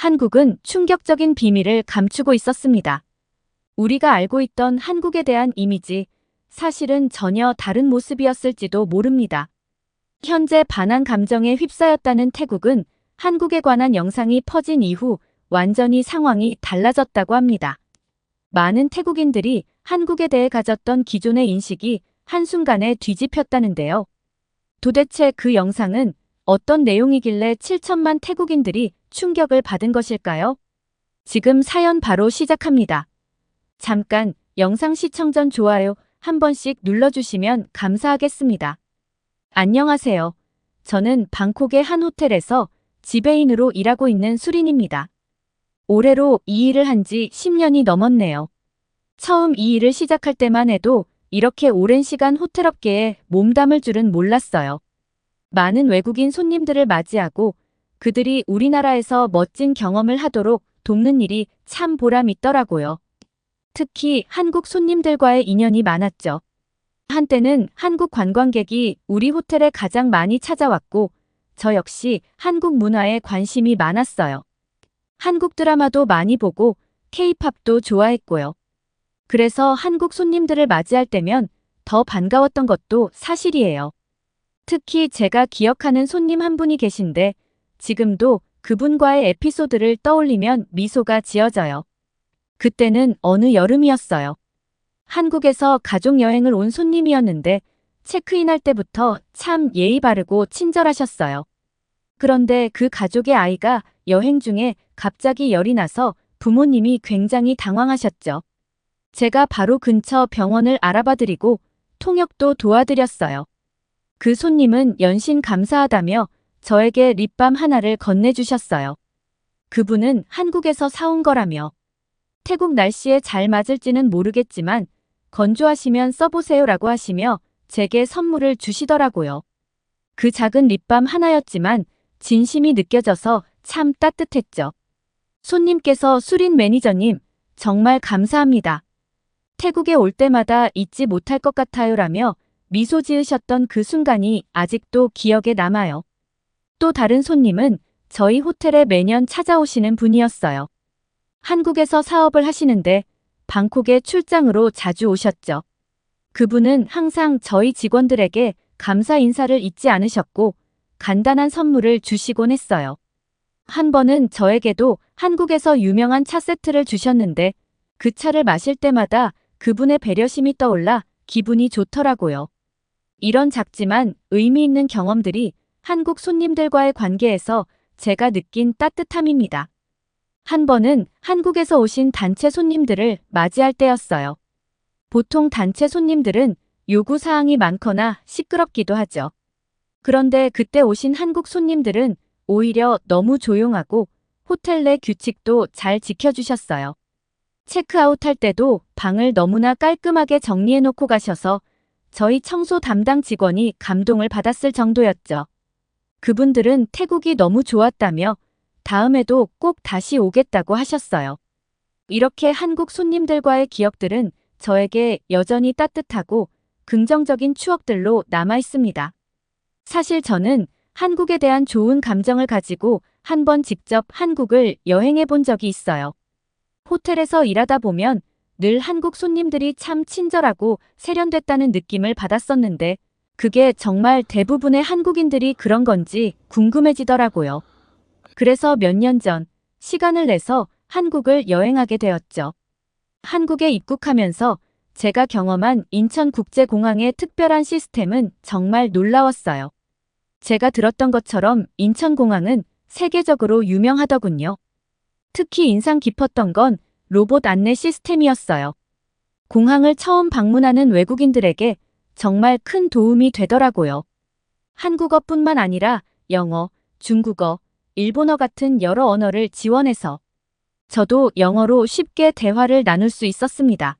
한국은 충격적인 비밀을 감추고 있었습니다. 우리가 알고 있던 한국에 대한 이미지, 사실은 전혀 다른 모습이었을지도 모릅니다. 현재 반한 감정에 휩싸였다는 태국은 한국에 관한 영상이 퍼진 이후 완전히 상황이 달라졌다고 합니다. 많은 태국인들이 한국에 대해 가졌던 기존의 인식이 한순간에 뒤집혔다는데요. 도대체 그 영상은 어떤 내용이길래 7천만 태국인들이 충격을 받은 것일까요? 지금 사연 바로 시작합니다. 잠깐 영상 시청 전 좋아요 한 번씩 눌러주시면 감사하겠습니다. 안녕하세요. 저는 방콕의 한 호텔에서 지배인으로 일하고 있는 수린입니다. 올해로 이 일을 한 지 10년이 넘었네요. 처음 이 일을 시작할 때만 해도 이렇게 오랜 시간 호텔업계에 몸담을 줄은 몰랐어요. 많은 외국인 손님들을 맞이하고 그들이 우리나라에서 멋진 경험을 하도록 돕는 일이 참 보람 있더라고요. 특히 한국 손님들과의 인연이 많았죠. 한때는 한국 관광객이 우리 호텔에 가장 많이 찾아왔고 저 역시 한국 문화에 관심이 많았어요. 한국 드라마도 많이 보고 K-팝도 좋아했고요. 그래서 한국 손님들을 맞이할 때면 더 반가웠던 것도 사실이에요. 특히 제가 기억하는 손님 한 분이 계신데 지금도 그분과의 에피소드를 떠올리면 미소가 지어져요. 그때는 어느 여름이었어요. 한국에서 가족여행을 온 손님이었는데 체크인할 때부터 참 예의 바르고 친절하셨어요. 그런데 그 가족의 아이가 여행 중에 갑자기 열이 나서 부모님이 굉장히 당황하셨죠. 제가 바로 근처 병원을 알아봐드리고 통역도 도와드렸어요. 그 손님은 연신 감사하다며 저에게 립밤 하나를 건네주셨어요. 그분은 한국에서 사온 거라며 태국 날씨에 잘 맞을지는 모르겠지만 건조하시면 써보세요라고 하시며 제게 선물을 주시더라고요. 그 작은 립밤 하나였지만 진심이 느껴져서 참 따뜻했죠. 손님께서 수린 매니저님, 정말 감사합니다. 태국에 올 때마다 잊지 못할 것 같아요라며 미소 지으셨던 그 순간이 아직도 기억에 남아요. 또 다른 손님은 저희 호텔에 매년 찾아오시는 분이었어요. 한국에서 사업을 하시는데 방콕에 출장으로 자주 오셨죠. 그분은 항상 저희 직원들에게 감사 인사를 잊지 않으셨고 간단한 선물을 주시곤 했어요. 한 번은 저에게도 한국에서 유명한 차 세트를 주셨는데 그 차를 마실 때마다 그분의 배려심이 떠올라 기분이 좋더라고요. 이런 작지만 의미 있는 경험들이 한국 손님들과의 관계에서 제가 느낀 따뜻함입니다. 한 번은 한국에서 오신 단체 손님들을 맞이할 때였어요. 보통 단체 손님들은 요구사항이 많거나 시끄럽기도 하죠. 그런데 그때 오신 한국 손님들은 오히려 너무 조용하고 호텔 내 규칙도 잘 지켜주셨어요. 체크아웃할 때도 방을 너무나 깔끔하게 정리해놓고 가셔서 저희 청소 담당 직원이 감동을 받았을 정도였죠. 그분들은 태국이 너무 좋았다며 다음에도 꼭 다시 오겠다고 하셨어요. 이렇게 한국 손님들과의 기억들은 저에게 여전히 따뜻하고 긍정적인 추억들로 남아 있습니다. 사실 저는 한국에 대한 좋은 감정을 가지고 한 번 직접 한국을 여행해 본 적이 있어요. 호텔에서 일하다 보면 늘 한국 손님들이 참 친절하고 세련됐다는 느낌을 받았었는데 그게 정말 대부분의 한국인들이 그런 건지 궁금해지더라고요. 그래서 몇 년 전 시간을 내서 한국을 여행하게 되었죠. 한국에 입국하면서 제가 경험한 인천국제공항의 특별한 시스템은 정말 놀라웠어요. 제가 들었던 것처럼 인천공항은 세계적으로 유명하더군요. 특히 인상 깊었던 건 로봇 안내 시스템이었어요. 공항을 처음 방문하는 외국인들에게 정말 큰 도움이 되더라고요. 한국어뿐만 아니라 영어, 중국어, 일본어 같은 여러 언어를 지원해서 저도 영어로 쉽게 대화를 나눌 수 있었습니다.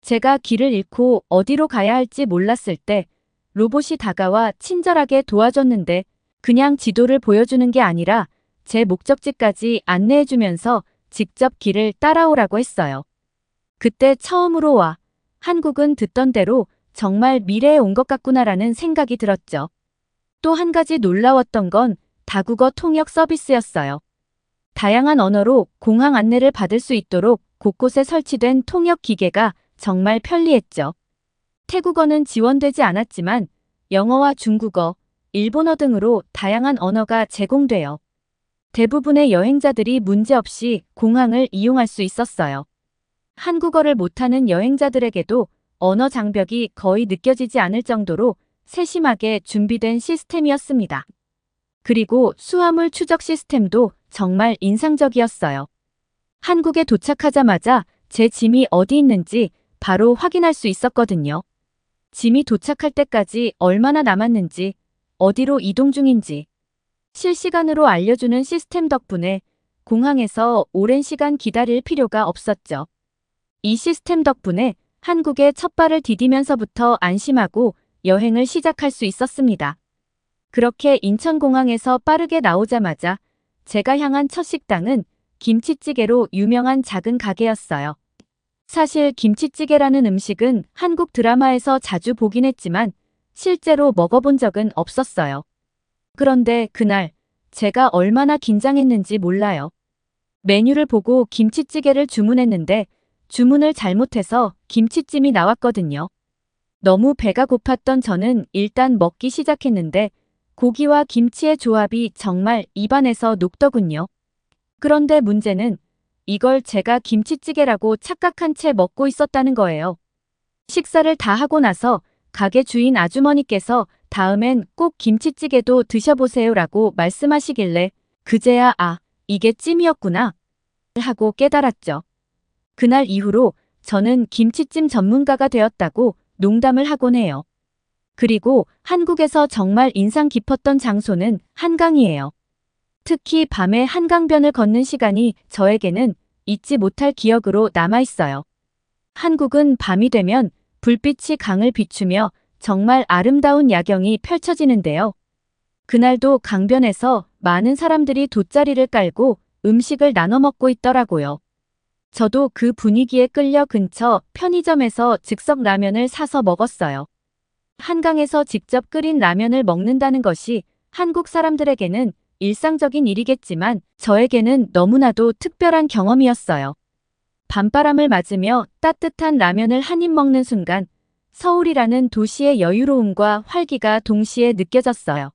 제가 길을 잃고 어디로 가야 할지 몰랐을 때 로봇이 다가와 친절하게 도와줬는데 그냥 지도를 보여주는 게 아니라 제 목적지까지 안내해주면서 직접 길을 따라오라고 했어요. 그때 처음으로 와, 한국은 듣던 대로 정말 미래에 온 것 같구나라는 생각이 들었죠. 또 한 가지 놀라웠던 건 다국어 통역 서비스였어요. 다양한 언어로 공항 안내를 받을 수 있도록 곳곳에 설치된 통역 기계가 정말 편리했죠. 태국어는 지원되지 않았지만 영어와 중국어, 일본어 등으로 다양한 언어가 제공되어 대부분의 여행자들이 문제없이 공항을 이용할 수 있었어요. 한국어를 못하는 여행자들에게도 언어 장벽이 거의 느껴지지 않을 정도로 세심하게 준비된 시스템이었습니다. 그리고 수화물 추적 시스템도 정말 인상적이었어요. 한국에 도착하자마자 제 짐이 어디 있는지 바로 확인할 수 있었거든요. 짐이 도착할 때까지 얼마나 남았는지, 어디로 이동 중인지 실시간으로 알려주는 시스템 덕분에 공항에서 오랜 시간 기다릴 필요가 없었죠. 이 시스템 덕분에 한국에 첫 발을 디디면서부터 안심하고 여행을 시작할 수 있었습니다. 그렇게 인천공항에서 빠르게 나오자마자 제가 향한 첫 식당은 김치찌개로 유명한 작은 가게였어요. 사실 김치찌개라는 음식은 한국 드라마에서 자주 보긴 했지만 실제로 먹어본 적은 없었어요. 그런데 그날 제가 얼마나 긴장했는지 몰라요. 메뉴를 보고 김치찌개를 주문했는데 주문을 잘못해서 김치찜이 나왔거든요. 너무 배가 고팠던 저는 일단 먹기 시작했는데 고기와 김치의 조합이 정말 입안에서 녹더군요. 그런데 문제는 이걸 제가 김치찌개라고 착각한 채 먹고 있었다는 거예요. 식사를 다 하고 나서 가게 주인 아주머니께서 다음엔 꼭 김치찌개도 드셔보세요라고 말씀하시길래 그제야 이게 찜이었구나 하고 깨달았죠. 그날 이후로 저는 김치찜 전문가가 되었다고 농담을 하곤 해요. 그리고 한국에서 정말 인상 깊었던 장소는 한강이에요. 특히 밤에 한강변을 걷는 시간이 저에게는 잊지 못할 기억으로 남아있어요. 한국은 밤이 되면 불빛이 강을 비추며 정말 아름다운 야경이 펼쳐지는데요. 그날도 강변에서 많은 사람들이 돗자리를 깔고 음식을 나눠 먹고 있더라고요. 저도 그 분위기에 끌려 근처 편의점에서 즉석 라면을 사서 먹었어요. 한강에서 직접 끓인 라면을 먹는다는 것이 한국 사람들에게는 일상적인 일이겠지만 저에게는 너무나도 특별한 경험이었어요. 밤바람을 맞으며 따뜻한 라면을 한 입 먹는 순간 서울이라는 도시의 여유로움과 활기가 동시에 느껴졌어요.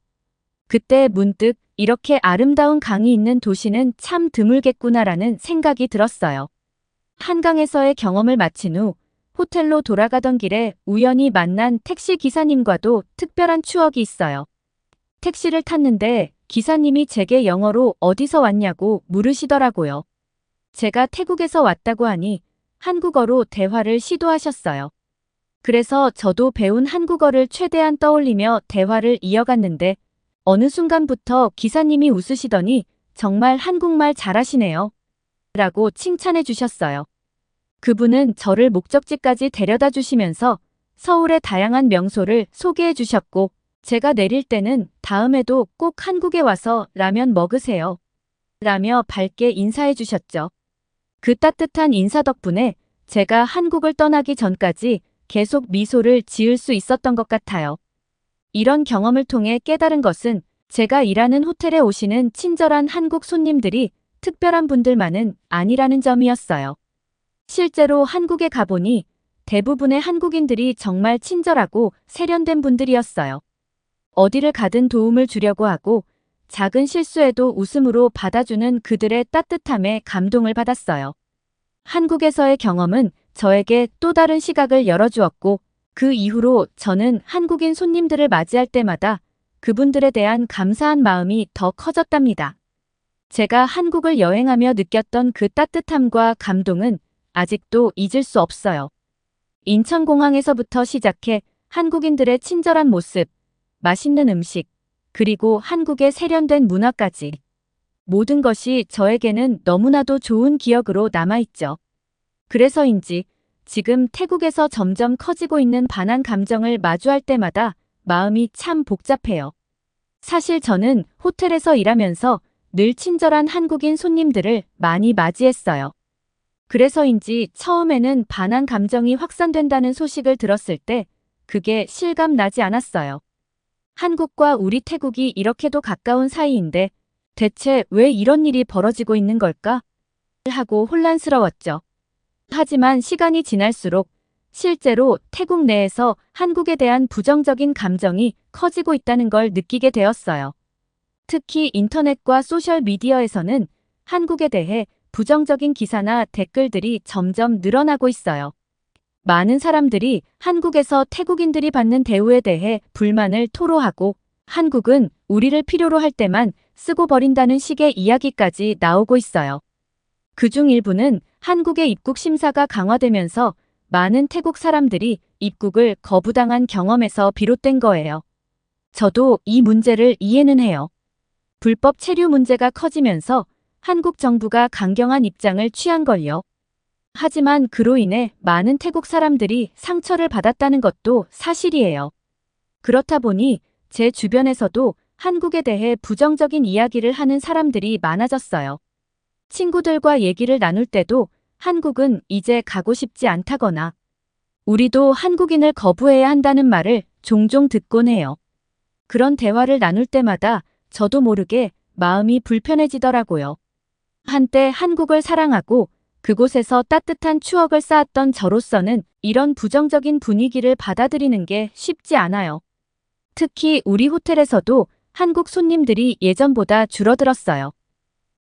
그때 문득 이렇게 아름다운 강이 있는 도시는 참 드물겠구나라는 생각이 들었어요. 한강에서의 경험을 마친 후 호텔로 돌아가던 길에 우연히 만난 택시 기사님과도 특별한 추억이 있어요. 택시를 탔는데 기사님이 제게 영어로 어디서 왔냐고 물으시더라고요. 제가 태국에서 왔다고 하니 한국어로 대화를 시도하셨어요. 그래서 저도 배운 한국어를 최대한 떠올리며 대화를 이어갔는데 어느 순간부터 기사님이 웃으시더니 정말 한국말 잘하시네요. 라고 칭찬해 주셨어요. 그분은 저를 목적지까지 데려다 주시면서 서울의 다양한 명소를 소개해 주셨고 제가 내릴 때는 다음에도 꼭 한국에 와서 라면 먹으세요. 라며 밝게 인사해 주셨죠. 그 따뜻한 인사 덕분에 제가 한국을 떠나기 전까지 계속 미소를 지을 수 있었던 것 같아요. 이런 경험을 통해 깨달은 것은 제가 일하는 호텔에 오시는 친절한 한국 손님들이 특별한 분들만은 아니라는 점이었어요. 실제로 한국에 가보니 대부분의 한국인들이 정말 친절하고 세련된 분들이었어요. 어디를 가든 도움을 주려고 하고 작은 실수에도 웃음으로 받아주는 그들의 따뜻함에 감동을 받았어요. 한국에서의 경험은 저에게 또 다른 시각을 열어주었고 그 이후로 저는 한국인 손님들을 맞이할 때마다 그분들에 대한 감사한 마음이 더 커졌답니다. 제가 한국을 여행하며 느꼈던 그 따뜻함과 감동은 아직도 잊을 수 없어요. 인천공항에서부터 시작해 한국인들의 친절한 모습, 맛있는 음식, 그리고 한국의 세련된 문화까지 모든 것이 저에게는 너무나도 좋은 기억으로 남아있죠. 그래서인지 지금 태국에서 점점 커지고 있는 반한 감정을 마주할 때마다 마음이 참 복잡해요. 사실 저는 호텔에서 일하면서 늘 친절한 한국인 손님들을 많이 맞이했어요. 그래서인지 처음에는 반한 감정이 확산된다는 소식을 들었을 때 그게 실감 나지 않았어요. 한국과 우리 태국이 이렇게도 가까운 사이인데 대체 왜 이런 일이 벌어지고 있는 걸까? 하고 혼란스러웠죠. 하지만 시간이 지날수록 실제로 태국 내에서 한국에 대한 부정적인 감정이 커지고 있다는 걸 느끼게 되었어요. 특히 인터넷과 소셜미디어에서는 한국에 대해 부정적인 기사나 댓글들이 점점 늘어나고 있어요. 많은 사람들이 한국에서 태국인들이 받는 대우에 대해 불만을 토로하고 한국은 우리를 필요로 할 때만 쓰고 버린다는 식의 이야기까지 나오고 있어요. 그중 일부는 한국의 입국 심사가 강화되면서 많은 태국 사람들이 입국을 거부당한 경험에서 비롯된 거예요. 저도 이 문제를 이해는 해요. 불법 체류 문제가 커지면서 한국 정부가 강경한 입장을 취한 걸요. 하지만 그로 인해 많은 태국 사람들이 상처를 받았다는 것도 사실이에요. 그렇다 보니 제 주변에서도 한국에 대해 부정적인 이야기를 하는 사람들이 많아졌어요. 친구들과 얘기를 나눌 때도 한국은 이제 가고 싶지 않다거나 우리도 한국인을 거부해야 한다는 말을 종종 듣곤 해요. 그런 대화를 나눌 때마다 저도 모르게 마음이 불편해지더라고요. 한때 한국을 사랑하고 그곳에서 따뜻한 추억을 쌓았던 저로서는 이런 부정적인 분위기를 받아들이는 게 쉽지 않아요. 특히 우리 호텔에서도 한국 손님들이 예전보다 줄어들었어요.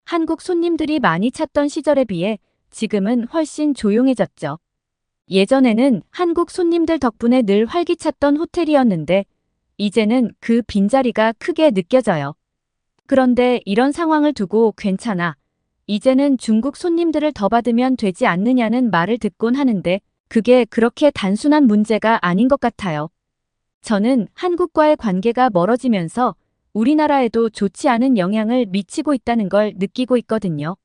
한국 손님들이 많이 찾던 시절에 비해 지금은 훨씬 조용해졌죠. 예전에는 한국 손님들 덕분에 늘 활기찼던 호텔이었는데 이제는 그 빈자리가 크게 느껴져요. 그런데 이런 상황을 두고 괜찮아. 이제는 중국 손님들을 더 받으면 되지 않느냐는 말을 듣곤 하는데 그게 그렇게 단순한 문제가 아닌 것 같아요. 저는 한국과의 관계가 멀어지면서 우리나라에도 좋지 않은 영향을 미치고 있다는 걸 느끼고 있거든요.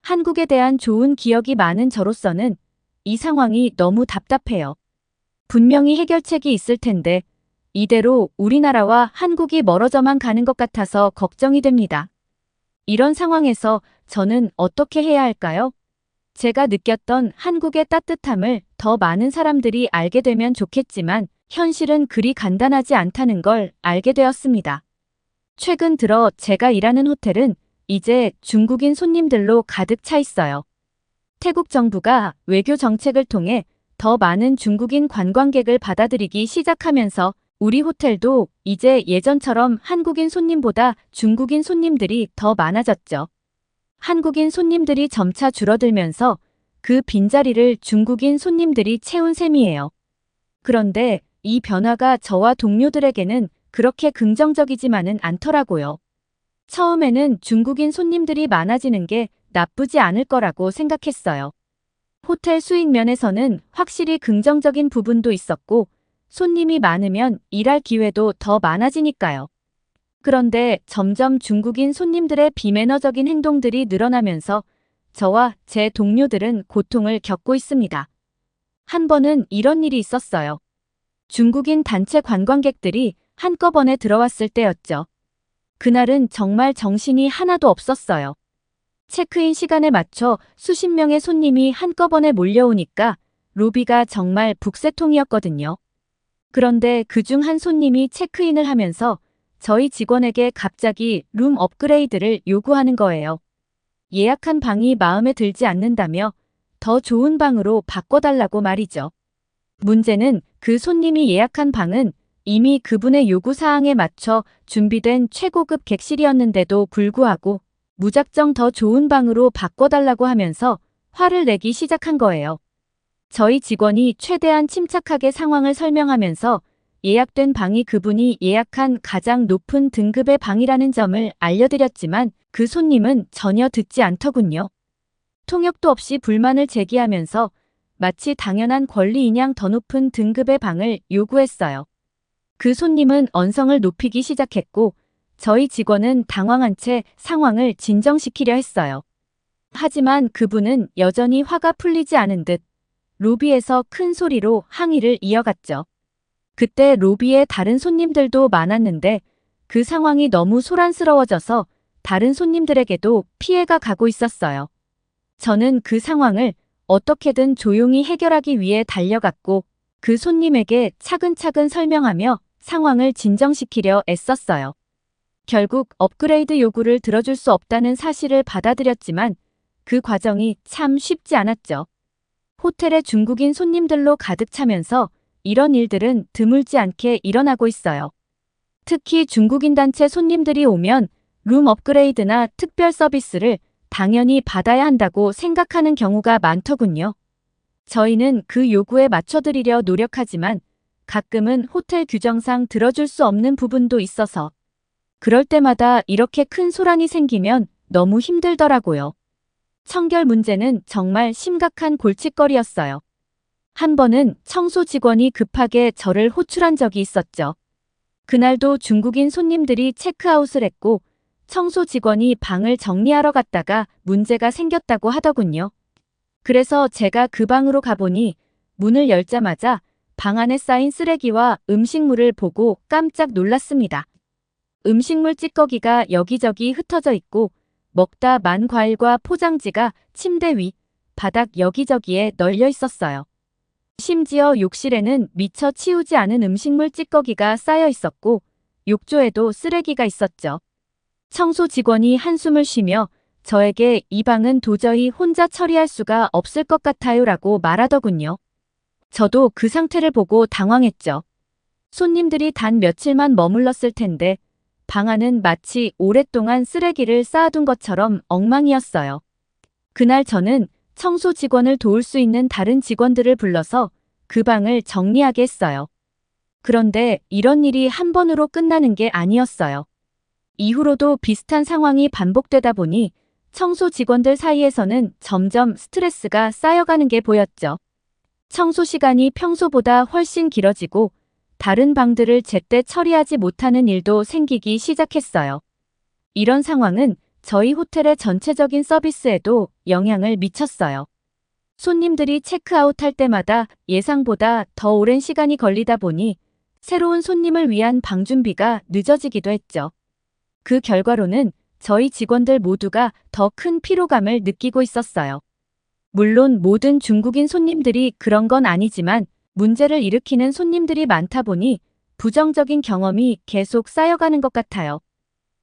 한국에 대한 좋은 기억이 많은 저로서는 이 상황이 너무 답답해요. 분명히 해결책이 있을 텐데 이대로 우리나라와 한국이 멀어져만 가는 것 같아서 걱정이 됩니다. 이런 상황에서 저는 어떻게 해야 할까요? 제가 느꼈던 한국의 따뜻함을 더 많은 사람들이 알게 되면 좋겠지만 현실은 그리 간단하지 않다는 걸 알게 되었습니다. 최근 들어 제가 일하는 호텔은 이제 중국인 손님들로 가득 차 있어요. 태국 정부가 외교 정책을 통해 더 많은 중국인 관광객을 받아들이기 시작하면서 우리 호텔도 이제 예전처럼 한국인 손님보다 중국인 손님들이 더 많아졌죠. 한국인 손님들이 점차 줄어들면서 그 빈자리를 중국인 손님들이 채운 셈이에요. 그런데 이 변화가 저와 동료들에게는 그렇게 긍정적이지만은 않더라고요. 처음에는 중국인 손님들이 많아지는 게 나쁘지 않을 거라고 생각했어요. 호텔 수익 면에서는 확실히 긍정적인 부분도 있었고 손님이 많으면 일할 기회도 더 많아지니까요. 그런데 점점 중국인 손님들의 비매너적인 행동들이 늘어나면서 저와 제 동료들은 고통을 겪고 있습니다. 한 번은 이런 일이 있었어요. 중국인 단체 관광객들이 한꺼번에 들어왔을 때였죠. 그날은 정말 정신이 하나도 없었어요. 체크인 시간에 맞춰 수십 명의 손님이 한꺼번에 몰려오니까 로비가 정말 북새통이었거든요. 그런데 그중 한 손님이 체크인을 하면서 저희 직원에게 갑자기 룸 업그레이드를 요구하는 거예요. 예약한 방이 마음에 들지 않는다며 더 좋은 방으로 바꿔달라고 말이죠. 문제는 그 손님이 예약한 방은 이미 그분의 요구사항에 맞춰 준비된 최고급 객실이었는데도 불구하고 무작정 더 좋은 방으로 바꿔달라고 하면서 화를 내기 시작한 거예요. 저희 직원이 최대한 침착하게 상황을 설명하면서 예약된 방이 그분이 예약한 가장 높은 등급의 방이라는 점을 알려드렸지만 그 손님은 전혀 듣지 않더군요. 통역도 없이 불만을 제기하면서 마치 당연한 권리인양 더 높은 등급의 방을 요구했어요. 그 손님은 언성을 높이기 시작했고 저희 직원은 당황한 채 상황을 진정시키려 했어요. 하지만 그분은 여전히 화가 풀리지 않은 듯 로비에서 큰 소리로 항의를 이어갔죠. 그때 로비에 다른 손님들도 많았는데 그 상황이 너무 소란스러워져서 다른 손님들에게도 피해가 가고 있었어요. 저는 그 상황을 어떻게든 조용히 해결하기 위해 달려갔고 그 손님에게 차근차근 설명하며 상황을 진정시키려 애썼어요. 결국 업그레이드 요구를 들어줄 수 없다는 사실을 받아들였지만 그 과정이 참 쉽지 않았죠. 호텔에 중국인 손님들로 가득 차면서 이런 일들은 드물지 않게 일어나고 있어요. 특히 중국인 단체 손님들이 오면 룸 업그레이드나 특별 서비스를 당연히 받아야 한다고 생각하는 경우가 많더군요. 저희는 그 요구에 맞춰드리려 노력하지만 가끔은 호텔 규정상 들어줄 수 없는 부분도 있어서 그럴 때마다 이렇게 큰 소란이 생기면 너무 힘들더라고요. 청결 문제는 정말 심각한 골칫거리였어요. 한 번은 청소 직원이 급하게 저를 호출한 적이 있었죠. 그날도 중국인 손님들이 체크아웃을 했고 청소 직원이 방을 정리하러 갔다가 문제가 생겼다고 하더군요. 그래서 제가 그 방으로 가보니 문을 열자마자 방 안에 쌓인 쓰레기와 음식물을 보고 깜짝 놀랐습니다. 음식물 찌꺼기가 여기저기 흩어져 있고 먹다 만 과일과 포장지가 침대 위, 바닥 여기저기에 널려 있었어요. 심지어 욕실에는 미처 치우지 않은 음식물 찌꺼기가 쌓여 있었고 욕조에도 쓰레기가 있었죠. 청소 직원이 한숨을 쉬며 저에게 이 방은 도저히 혼자 처리할 수가 없을 것 같아요 라고 말하더군요. 저도 그 상태를 보고 당황했죠. 손님들이 단 며칠만 머물렀을 텐데 방 안은 마치 오랫동안 쓰레기를 쌓아둔 것처럼 엉망이었어요. 그날 저는 청소 직원을 도울 수 있는 다른 직원들을 불러서 그 방을 정리하게 했어요. 그런데 이런 일이 한 번으로 끝나는 게 아니었어요. 이후로도 비슷한 상황이 반복되다 보니 청소 직원들 사이에서는 점점 스트레스가 쌓여가는 게 보였죠. 청소 시간이 평소보다 훨씬 길어지고 다른 방들을 제때 처리하지 못하는 일도 생기기 시작했어요. 이런 상황은 저희 호텔의 전체적인 서비스에도 영향을 미쳤어요. 손님들이 체크아웃할 때마다 예상보다 더 오랜 시간이 걸리다 보니 새로운 손님을 위한 방 준비가 늦어지기도 했죠. 그 결과로는 저희 직원들 모두가 더 큰 피로감을 느끼고 있었어요. 물론 모든 중국인 손님들이 그런 건 아니지만 문제를 일으키는 손님들이 많다 보니 부정적인 경험이 계속 쌓여가는 것 같아요.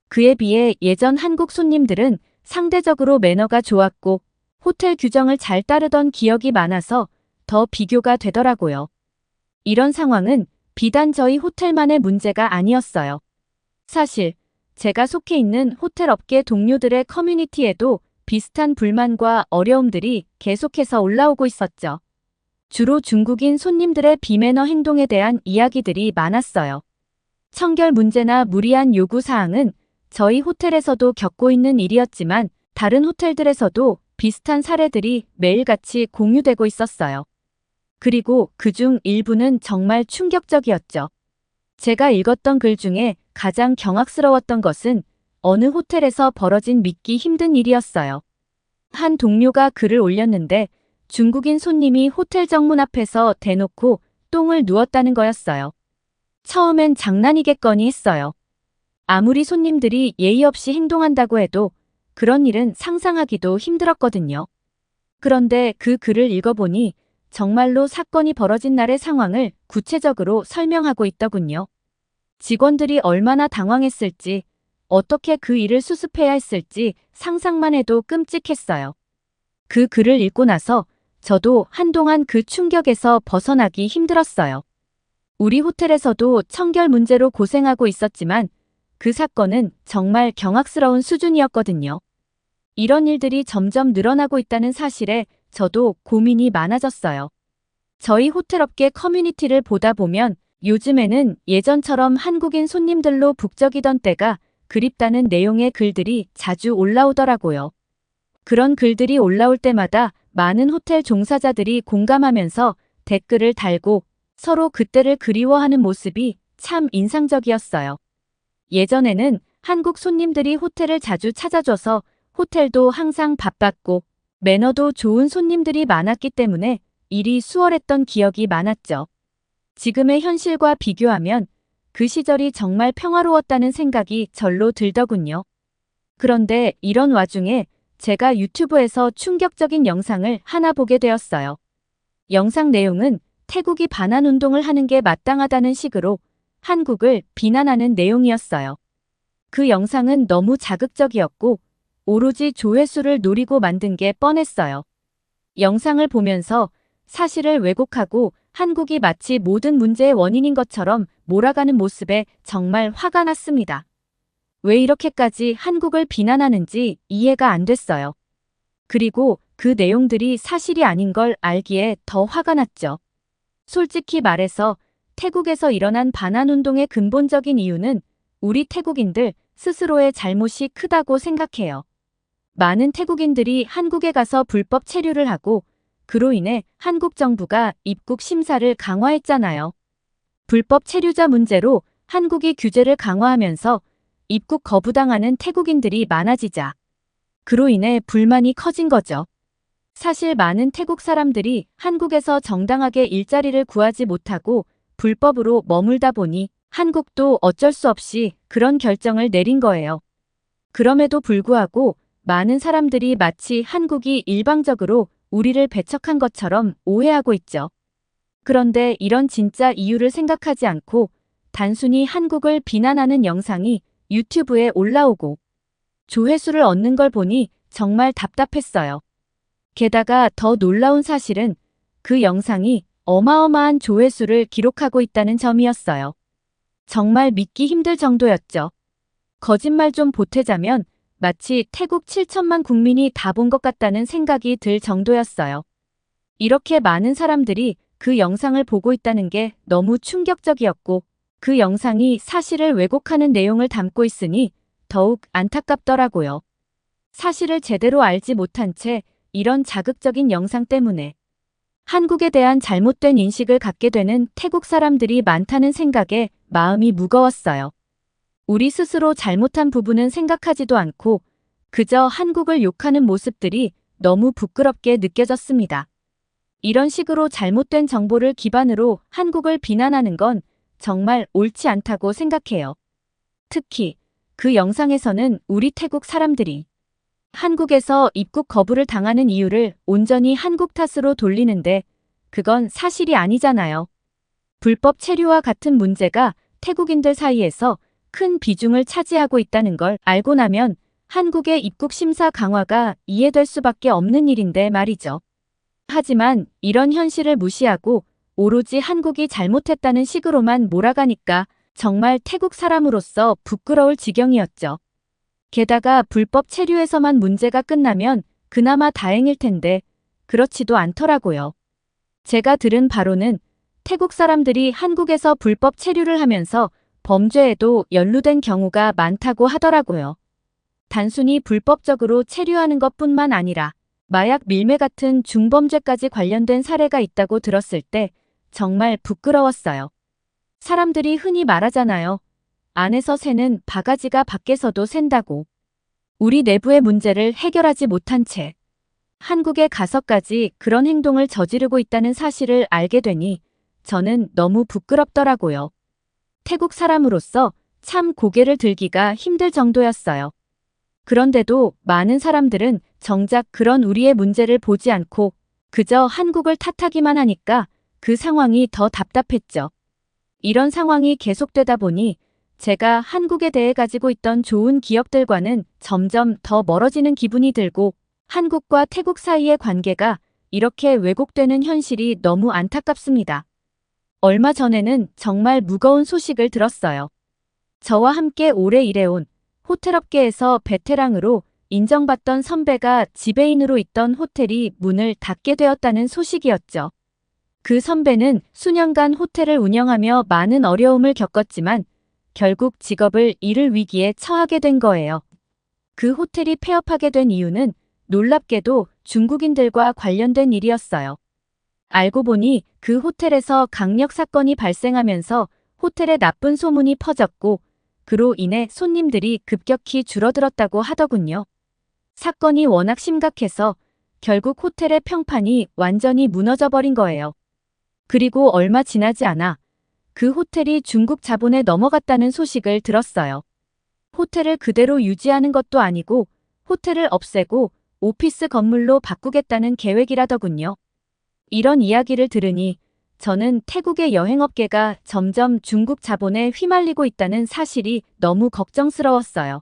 그에 비해 예전 한국 손님들은 상대적으로 매너가 좋았고 호텔 규정을 잘 따르던 기억이 많아서 더 비교가 되더라고요. 이런 상황은 비단 저희 호텔만의 문제가 아니었어요. 사실 제가 속해 있는 호텔 업계 동료들의 커뮤니티에도 비슷한 불만과 어려움들이 계속해서 올라오고 있었죠. 주로 중국인 손님들의 비매너 행동에 대한 이야기들이 많았어요. 청결 문제나 무리한 요구 사항은 저희 호텔에서도 겪고 있는 일이었지만 다른 호텔들에서도 비슷한 사례들이 매일같이 공유되고 있었어요. 그리고 그중 일부는 정말 충격적이었죠. 제가 읽었던 글 중에 가장 경악스러웠던 것은 어느 호텔에서 벌어진 믿기 힘든 일이었어요. 한 동료가 글을 올렸는데 중국인 손님이 호텔 정문 앞에서 대놓고 똥을 누웠다는 거였어요. 처음엔 장난이겠거니 했어요. 아무리 손님들이 예의 없이 행동한다고 해도 그런 일은 상상하기도 힘들었거든요. 그런데 그 글을 읽어보니 정말로 사건이 벌어진 날의 상황을 구체적으로 설명하고 있더군요. 직원들이 얼마나 당황했을지, 어떻게 그 일을 수습해야 했을지 상상만 해도 끔찍했어요. 그 글을 읽고 나서 저도 한동안 그 충격에서 벗어나기 힘들었어요. 우리 호텔에서도 청결 문제로 고생하고 있었지만 그 사건은 정말 경악스러운 수준이었거든요. 이런 일들이 점점 늘어나고 있다는 사실에 저도 고민이 많아졌어요. 저희 호텔업계 커뮤니티를 보다 보면 요즘에는 예전처럼 한국인 손님들로 북적이던 때가 그립다는 내용의 글들이 자주 올라오더라고요. 그런 글들이 올라올 때마다 많은 호텔 종사자들이 공감하면서 댓글을 달고 서로 그때를 그리워하는 모습이 참 인상적이었어요. 예전에는 한국 손님들이 호텔을 자주 찾아줘서 호텔도 항상 바빴고 매너도 좋은 손님들이 많았기 때문에 일이 수월했던 기억이 많았죠. 지금의 현실과 비교하면 그 시절이 정말 평화로웠다는 생각이 절로 들더군요. 그런데 이런 와중에 제가 유튜브에서 충격적인 영상을 하나 보게 되었어요. 영상 내용은 태국이 반환 운동을 하는 게 마땅하다는 식으로 한국을 비난하는 내용이었어요. 그 영상은 너무 자극적이었고 오로지 조회수를 노리고 만든 게 뻔했어요. 영상을 보면서 사실을 왜곡하고 한국이 마치 모든 문제의 원인인 것처럼 몰아가는 모습에 정말 화가 났습니다. 왜 이렇게까지 한국을 비난하는지 이해가 안 됐어요. 그리고 그 내용들이 사실이 아닌 걸 알기에 더 화가 났죠. 솔직히 말해서 태국에서 일어난 반환운동의 근본적인 이유는 우리 태국인들 스스로의 잘못이 크다고 생각해요. 많은 태국인들이 한국에 가서 불법 체류를 하고 그로 인해 한국 정부가 입국 심사를 강화했잖아요. 불법 체류자 문제로 한국이 규제를 강화하면서 입국 거부당하는 태국인들이 많아지자 그로 인해 불만이 커진 거죠. 사실 많은 태국 사람들이 한국에서 정당하게 일자리를 구하지 못하고 불법으로 머물다 보니 한국도 어쩔 수 없이 그런 결정을 내린 거예요. 그럼에도 불구하고 많은 사람들이 마치 한국이 일방적으로 우리를 배척한 것처럼 오해하고 있죠. 그런데 이런 진짜 이유를 생각하지 않고 단순히 한국을 비난하는 영상이 유튜브에 올라오고 조회수를 얻는 걸 보니 정말 답답했어요. 게다가 더 놀라운 사실은 그 영상이 어마어마한 조회수를 기록하고 있다는 점이었어요. 정말 믿기 힘들 정도였죠. 거짓말 좀 보태자면 마치 태국 7천만 국민이 다 본 것 같다는 생각이 들 정도였어요. 이렇게 많은 사람들이 그 영상을 보고 있다는 게 너무 충격적이었고 그 영상이 사실을 왜곡하는 내용을 담고 있으니 더욱 안타깝더라고요. 사실을 제대로 알지 못한 채 이런 자극적인 영상 때문에 한국에 대한 잘못된 인식을 갖게 되는 태국 사람들이 많다는 생각에 마음이 무거웠어요. 우리 스스로 잘못한 부분은 생각하지도 않고 그저 한국을 욕하는 모습들이 너무 부끄럽게 느껴졌습니다. 이런 식으로 잘못된 정보를 기반으로 한국을 비난하는 건 정말 옳지 않다고 생각해요. 특히 그 영상에서는 우리 태국 사람들이 한국에서 입국 거부를 당하는 이유를 온전히 한국 탓으로 돌리는데 그건 사실이 아니잖아요. 불법 체류와 같은 문제가 태국인들 사이에서 큰 비중을 차지하고 있다는 걸 알고 나면 한국의 입국 심사 강화가 이해될 수밖에 없는 일인데 말이죠. 하지만 이런 현실을 무시하고 오로지 한국이 잘못했다는 식으로만 몰아가니까 정말 태국 사람으로서 부끄러울 지경이었죠. 게다가 불법 체류에서만 문제가 끝나면 그나마 다행일 텐데 그렇지도 않더라고요. 제가 들은 바로는 태국 사람들이 한국에서 불법 체류를 하면서 범죄에도 연루된 경우가 많다고 하더라고요. 단순히 불법적으로 체류하는 것뿐만 아니라 마약 밀매 같은 중범죄까지 관련된 사례가 있다고 들었을 때 정말 부끄러웠어요. 사람들이 흔히 말하잖아요. 안에서 새는 바가지가 밖에서도 샌다고. 우리 내부의 문제를 해결하지 못한 채 한국에 가서까지 그런 행동을 저지르고 있다는 사실을 알게 되니 저는 너무 부끄럽더라고요. 태국 사람으로서 참 고개를 들기가 힘들 정도였어요. 그런데도 많은 사람들은 정작 그런 우리의 문제를 보지 않고 그저 한국을 탓하기만 하니까 그 상황이 더 답답했죠. 이런 상황이 계속되다 보니 제가 한국에 대해 가지고 있던 좋은 기억들과는 점점 더 멀어지는 기분이 들고 한국과 태국 사이의 관계가 이렇게 왜곡되는 현실이 너무 안타깝습니다. 얼마 전에는 정말 무거운 소식을 들었어요. 저와 함께 오래 일해온 호텔업계에서 베테랑으로 인정받던 선배가 지배인으로 있던 호텔이 문을 닫게 되었다는 소식이었죠. 그 선배는 수년간 호텔을 운영하며 많은 어려움을 겪었지만 결국 직업을 잃을 위기에 처하게 된 거예요. 그 호텔이 폐업하게 된 이유는 놀랍게도 중국인들과 관련된 일이었어요. 알고 보니 그 호텔에서 강력 사건이 발생하면서 호텔에 나쁜 소문이 퍼졌고 그로 인해 손님들이 급격히 줄어들었다고 하더군요. 사건이 워낙 심각해서 결국 호텔의 평판이 완전히 무너져 버린 거예요. 그리고 얼마 지나지 않아 그 호텔이 중국 자본에 넘어갔다는 소식을 들었어요. 호텔을 그대로 유지하는 것도 아니고 호텔을 없애고 오피스 건물로 바꾸겠다는 계획이라더군요. 이런 이야기를 들으니 저는 태국의 여행업계가 점점 중국 자본에 휘말리고 있다는 사실이 너무 걱정스러웠어요.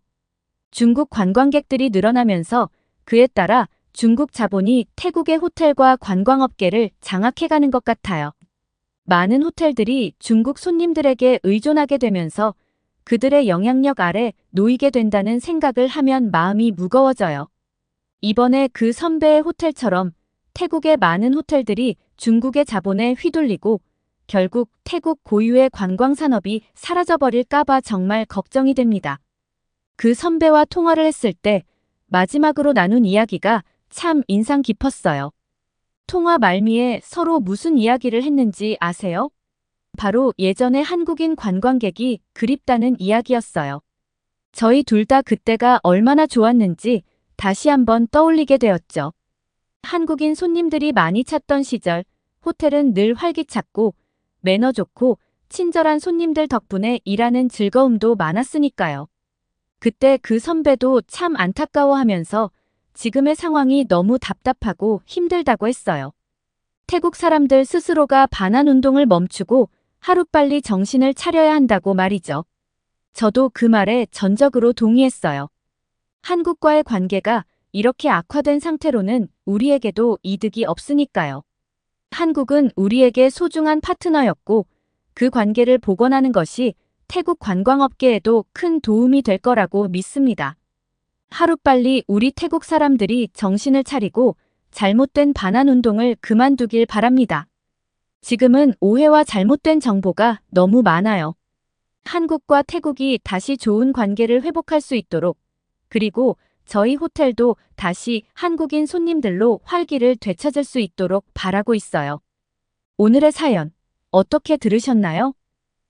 중국 관광객들이 늘어나면서 그에 따라 중국 자본이 태국의 호텔과 관광업계를 장악해가는 것 같아요. 많은 호텔들이 중국 손님들에게 의존하게 되면서 그들의 영향력 아래 놓이게 된다는 생각을 하면 마음이 무거워져요. 이번에 그 선배의 호텔처럼 태국의 많은 호텔들이 중국의 자본에 휘둘리고 결국 태국 고유의 관광산업이 사라져버릴까봐 정말 걱정이 됩니다. 그 선배와 통화를 했을 때 마지막으로 나눈 이야기가 참 인상 깊었어요. 통화 말미에 서로 무슨 이야기를 했는지 아세요? 바로 예전에 한국인 관광객이 그립다는 이야기였어요. 저희 둘 다 그때가 얼마나 좋았는지 다시 한번 떠올리게 되었죠. 한국인 손님들이 많이 찾던 시절, 호텔은 늘 활기찼고 매너 좋고 친절한 손님들 덕분에 일하는 즐거움도 많았으니까요. 그때 그 선배도 참 안타까워하면서 지금의 상황이 너무 답답하고 힘들다고 했어요. 태국 사람들 스스로가 반환 운동을 멈추고 하루빨리 정신을 차려야 한다고 말이죠. 저도 그 말에 전적으로 동의했어요. 한국과의 관계가 이렇게 악화된 상태로는 우리에게도 이득이 없으니까요. 한국은 우리에게 소중한 파트너였고 그 관계를 복원하는 것이 태국 관광업계에도 큰 도움이 될 거라고 믿습니다. 하루빨리 우리 태국 사람들이 정신을 차리고 잘못된 반환 운동을 그만두길 바랍니다. 지금은 오해와 잘못된 정보가 너무 많아요. 한국과 태국이 다시 좋은 관계를 회복할 수 있도록 그리고 저희 호텔도 다시 한국인 손님들로 활기를 되찾을 수 있도록 바라고 있어요. 오늘의 사연 어떻게 들으셨나요?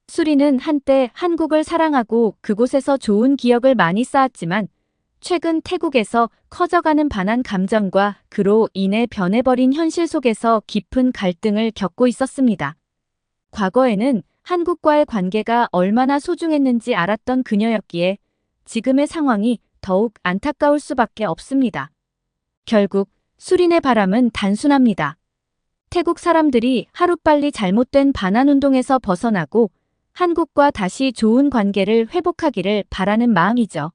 수리는 한때 한국을 사랑하고 그곳에서 좋은 기억을 많이 쌓았지만 최근 태국에서 커져가는 반한 감정과 그로 인해 변해버린 현실 속에서 깊은 갈등을 겪고 있었습니다. 과거에는 한국과의 관계가 얼마나 소중했는지 알았던 그녀였기에 지금의 상황이 더욱 안타까울 수밖에 없습니다. 결국 수린의 바람은 단순합니다. 태국 사람들이 하루빨리 잘못된 반환 운동에서 벗어나고 한국과 다시 좋은 관계를 회복하기를 바라는 마음이죠.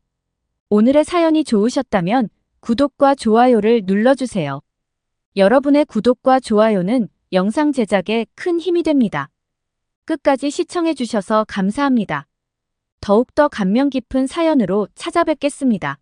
오늘의 사연이 좋으셨다면 구독과 좋아요를 눌러주세요. 여러분의 구독과 좋아요는 영상 제작에 큰 힘이 됩니다. 끝까지 시청해주셔서 감사합니다. 더욱더 감명 깊은 사연으로 찾아뵙겠습니다.